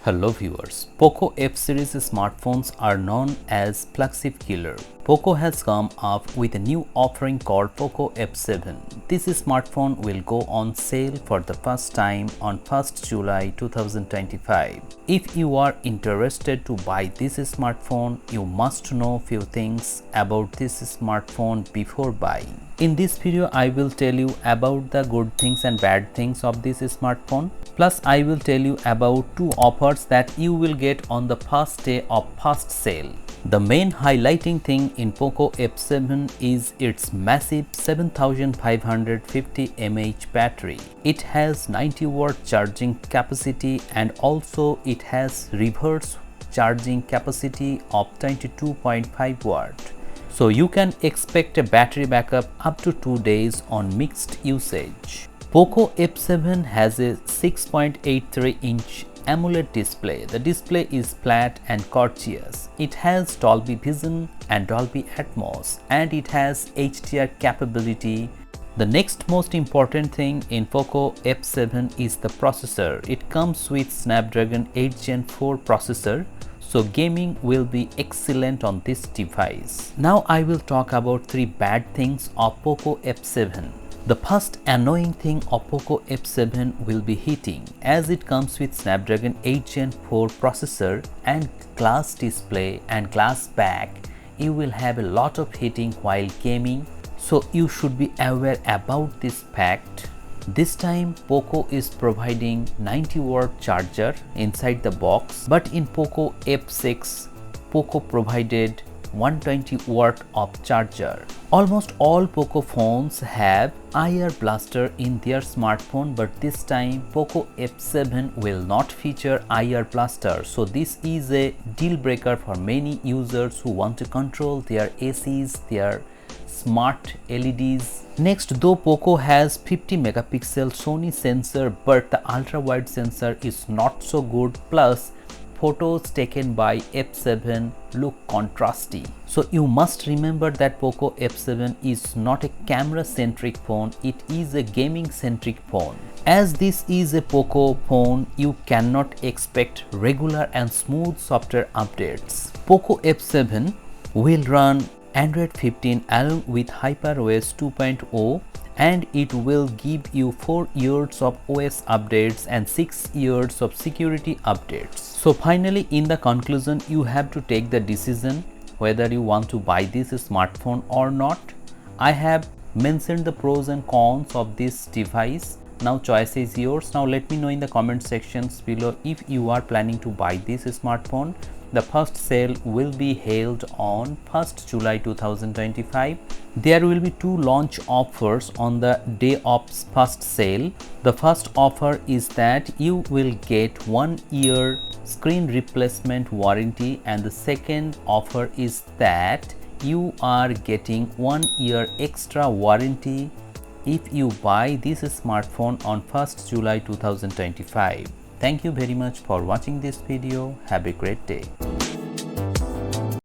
Hello viewers, Poco F series smartphones are known as flagship killer. Poco has come up with a new offering called Poco F7. This smartphone will go on sale for the first time on 1st July 2025. If you are interested to buy this smartphone, you must know few things about this smartphone before buying. In this video, I will tell you about the good things and bad things of this smartphone. Plus, I will tell you about two offers that you will get on the first day of first sale. The main highlighting thing in Poco F7 is its massive 7550 mAh battery. It has 90-watt charging capacity and also it has reverse charging capacity of 22.5 watt. So you can expect a battery backup up to 2 days on mixed usage. Poco F7 has a 6.83-inch AMOLED display. The display is flat and gorgeous. It has Dolby Vision and Dolby Atmos and it has HDR capability. The next most important thing in Poco F7 is the processor. It comes with Snapdragon 8 Gen 4 processor. So gaming will be excellent on this device. Now I will talk about 3 bad things of Poco F7. The first annoying thing of Poco F7 will be heating, as it comes with Snapdragon 8 Gen 4 processor and glass display and glass back. You will have a lot of heating while gaming, so you should be aware about this fact. This time Poco is providing 90-watt charger inside the box, but in Poco F6, Poco provided 120 watt of charger. Almost all Poco phones have IR blaster in their smartphone, but this time Poco F7 will not feature IR blaster. So this is a deal breaker for many users who want to control their ACs, their smart LEDs. Next, though Poco has 50 megapixel Sony sensor, but the ultra wide sensor is not so good, plus photos taken by F7 look contrasty. So you must remember that Poco F7 is not a camera centric phone, it is a gaming centric phone. As this is a Poco phone, you cannot expect regular and smooth software updates. Poco F7 will run Android 15 along with HyperOS 2.0 and it will give you 4 years of OS updates and 6 years of security updates. So finally, in the conclusion, you have to take the decision whether you want to buy this smartphone or not. I have mentioned the pros and cons of this device. Now choice is yours. Now let me know in the comment sections below if you are planning to buy this smartphone. The first sale will be held on 1st July 2025. There will be 2 launch offers on the day of first sale. The first offer is that you will get 1 year screen replacement warranty, and the second offer is that you are getting 1 year extra warranty if you buy this smartphone on 1st July 2025. Thank you very much for watching this video. Have a great day.